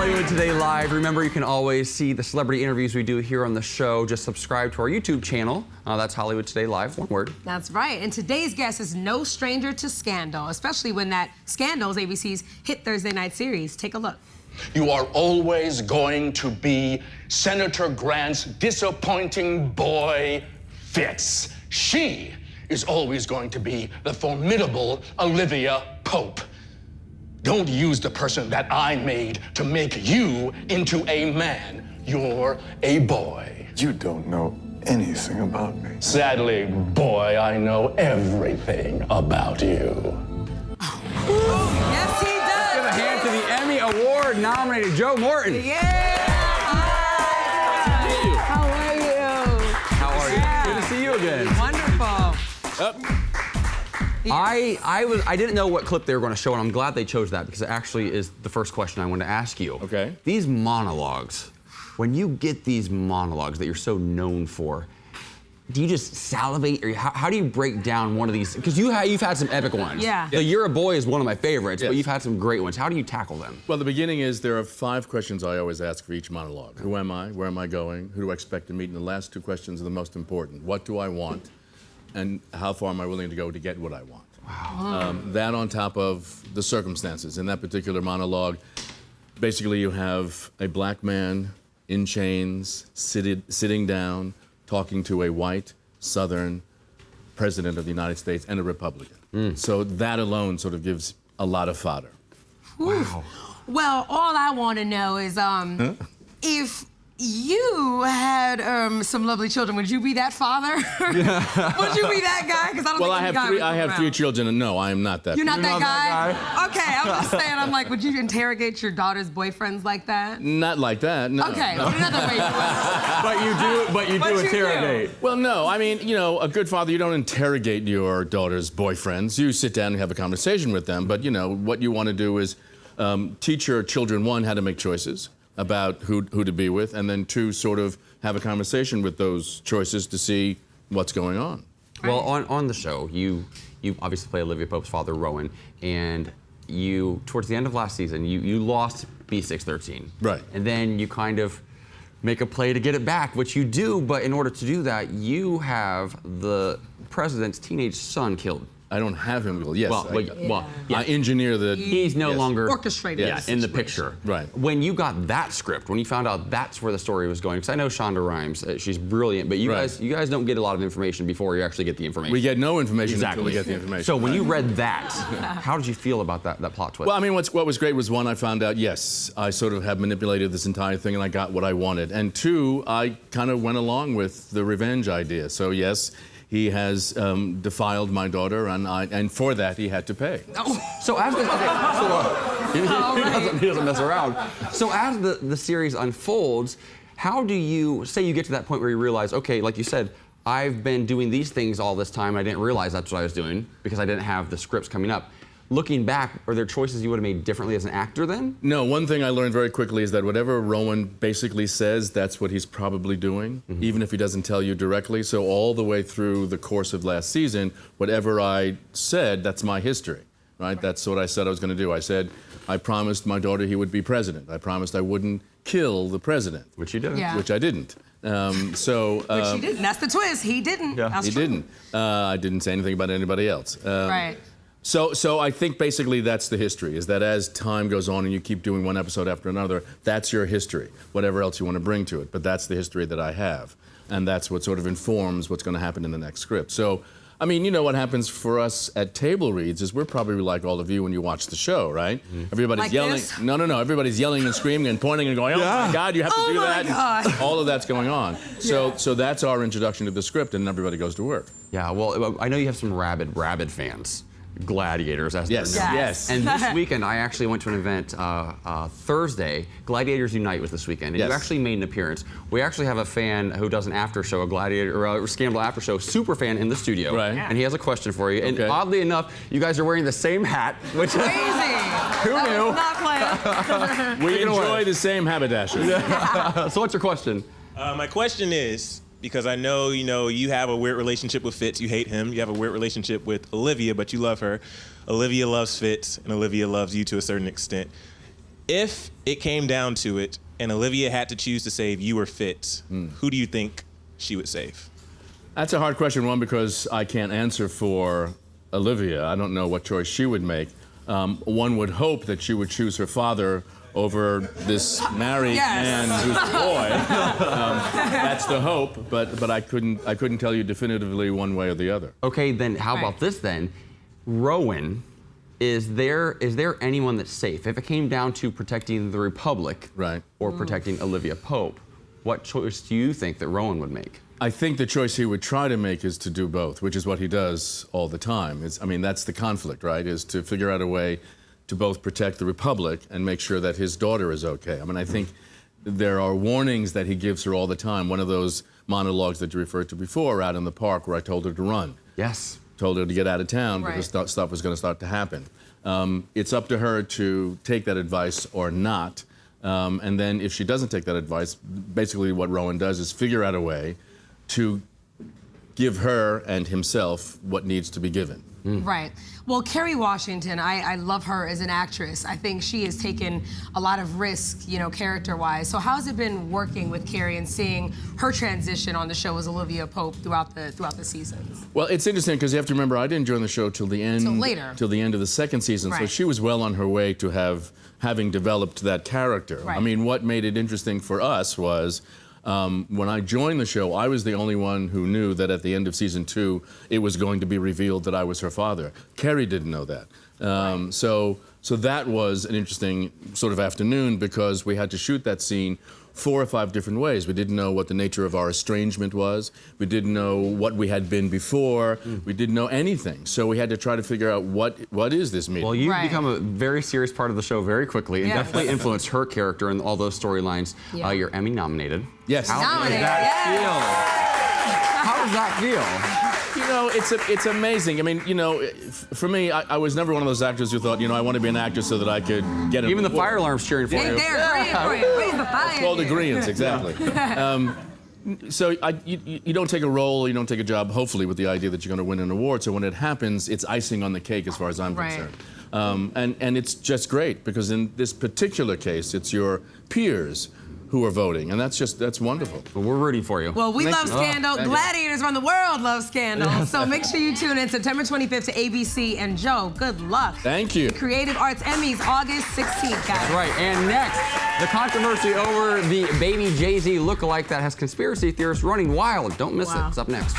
Hollywood Today Live. Remember, you can always see the celebrity interviews we do here on the show. Just subscribe to our YouTube channel. That's Hollywood Today Live, one word. That's right. And today's guest is no stranger to scandal, especially when that Scandalous, ABC's hit Thursday night series. Take a look. You are always going to be Senator Grant's disappointing boy, Fitz. She is always going to be the formidable Olivia Pope. Don't use the person that I made to make you into a man. You're a boy. You don't know anything about me. Sadly, boy, I know everything about you. Yes, he does. Give a hand to the Emmy Award-nominated Joe Morton. Yeah. How are you? How are you? Good to see you again. Wonderful. I didn't know what clip they were going to show, and I'm glad they chose that because it actually is the first question I wanted to ask you. Okay. These monologues, when you get these monologues that you're so known for, do you just salivate, or how do you break down one of these? Because you've had some epic ones. Yeah. The You're a Boy is one of my favorites, Yes. but you've had some great ones. How do you tackle them? Well, the beginning is there are 5 questions I always ask for each monologue. Who am I? Where am I going? Who do I expect to meet? And the last 2 questions are the most important. What do I want? And how far am I willing to go to get what I want? Wow. That on top of the circumstances. In that particular monologue, basically you have a black man in chains, sitting down, talking to a white, Southern president of the United States and a Republican. So that alone sort of gives a lot of fodder. Wow. Well, all I want to know is, if you had some lovely children, would you be that father? Would you be that guy? Because I don't Well, think I have 3 children, and no, I am not that. You're not You're that not guy? that Okay, I'm just saying, I'm like, would you interrogate your daughter's boyfriends like that? Not like that, no. Okay, no. put another way you would. But you What do you interrogate. Well, no, I mean, you know, a good father, you don't interrogate your daughter's boyfriends. You sit down and have a conversation with them, but, you know, what you want to do is teach your children, 1, how to make choices about who to be with, and then 2, sort of have a conversation with those choices to see what's going on. Well, on the show, you obviously play Olivia Pope's father, Rowan, and you, towards the end of last season, you lost B613. Right. And then you kind of make a play to get it back, which you do, but in order to do that, you have the president's teenage son killed. I don't have him. Well, yes. I I engineer the. he's no yes. longer Orchestrated yeah, this in the situation. picture. Right. When you got that script, when you found out that's where the story was going, because I know Shonda Rhimes, she's brilliant, but you Right. guys don't get a lot of information before you actually get the information. We get no information Exactly. until we get the information. So when you read that, how did you feel about that plot twist? Well, I mean, what was great was, 1, I found out, yes, I sort of have manipulated this entire thing and I got what I wanted. And 2, I kind of went along with the revenge idea. So yes, he has defiled my daughter, and for that he had to pay. So as he doesn't mess around. So as the series unfolds, how do you say you get to that point where you realize, okay, like you said, I've been doing these things all this time. I didn't realize that's what I was doing because I didn't have the scripts coming up. Looking back, are there choices you would have made differently as an actor then? No, one thing I learned very quickly is that whatever Rowan basically says, that's what he's probably doing, even if he doesn't tell you directly. So all the way through the course of last season, whatever I said, that's my history, right? That's what I said I was going to do. I said, I promised my daughter he would be president. I promised I wouldn't kill the president. Which you did. Yeah. Which I didn't. Which he didn't. That's the twist. He didn't. Yeah. That's He true. didn't. I didn't say anything about anybody else. Right. So I think basically that's the history, is that as time goes on and you keep doing one episode after another, that's your history, whatever else you want to bring to it. But that's the history that I have. And that's what sort of informs what's going to happen in the next script. So, I mean, you know what happens for us at table reads is we're probably like all of you when you watch the show, right? Everybody's Like yelling. this? No. Everybody's yelling and screaming and pointing and going, oh my God, you have to do that. God. All of that's going on. So that's our introduction to the script, and everybody goes to work. Yeah, well, I know you have some rabid fans. Gladiators, as Yes. they're known. Yes. And this weekend, I actually went to an event Thursday. Gladiators Unite was this weekend, and Yes. you actually made an appearance. We actually have a fan who does an after show, a Gladiator or a Scandal after show, super fan in the studio. Right. Yeah. And he has a question for you. And Okay. oddly enough, you guys are wearing the same hat, which Crazy. Who That knew? was not planned. We it away. enjoy the same haberdashery. So what's your question? My question is, because I know, you have a weird relationship with Fitz. You hate him. You have a weird relationship with Olivia, but you love her. Olivia loves Fitz, and Olivia loves you to a certain extent. If it came down to it and Olivia had to choose to save you or Fitz, who do you think she would save? That's a hard question, one, because I can't answer for Olivia. I don't know what choice she would make. One would hope that she would choose her father over this married man who's a boy. That's the hope, but I couldn't tell you definitively one way or the other. Okay, then how about this then? Rowan, is there anyone that's safe? If it came down to protecting the Republic or protecting Olivia Pope, what choice do you think that Rowan would make? I think the choice he would try to make is to do both, which is what he does all the time. That's the conflict, right? Is to figure out a way to both protect the Republic and make sure that his daughter is okay. I think there are warnings that he gives her all the time. One of those monologues that you referred to before out in the park where I told her to run. Yes. Told her to get out of town because stuff was going to start to happen. It's up to her to take that advice or not. And then if she doesn't take that advice, basically what Rowan does is figure out a way to give her and himself what needs to be given. Right. Well, Kerry Washington, I love her as an actress. I think she has taken a lot of risk, character-wise. So how's it been working with Kerry and seeing her transition on the show as Olivia Pope throughout the seasons? Well, it's interesting because you have to remember I didn't join the show till the end. Till later. Till the end of the second season. Right. So she was well on her way to having developed that character. Right. What made it interesting for us was when I joined the show, I was the only one who knew that at the end of season 2, it was going to be revealed that I was her father. Kerry didn't know that. So that was an interesting sort of afternoon because we had to shoot that scene 4 or 5 different ways. We didn't know what the nature of our estrangement was. We didn't know what we had been before. We didn't know anything. So we had to try to figure out what is this meeting. Well, you've become a very serious part of the show very quickly and definitely influenced her character and all those storylines. You're Emmy nominated. Yes. How does that feel? How does that feel? It's amazing. For me, I was never one of those actors who thought, I want to be an actor so that I could get an Even the award. fire alarm's cheering for you. They're agreeing for you. Raise the fire. It's called agreeance, exactly. So you don't take a role, you don't take a job, hopefully, with the idea that you're going to win an award. So when it happens, it's icing on the cake as far as I'm concerned. And it's just great because in this particular case, it's your peers who are voting, and that's wonderful. Well, we're rooting for you. Well, we love Scandal. Gladiators around the world love Scandal. So make sure you tune in September 25th to ABC. And Joe, good luck. Thank you. The Creative Arts Emmys, August 16th, guys. Right, and next, the controversy over the baby Jay-Z lookalike that has conspiracy theorists running wild. Don't miss it. It's up next.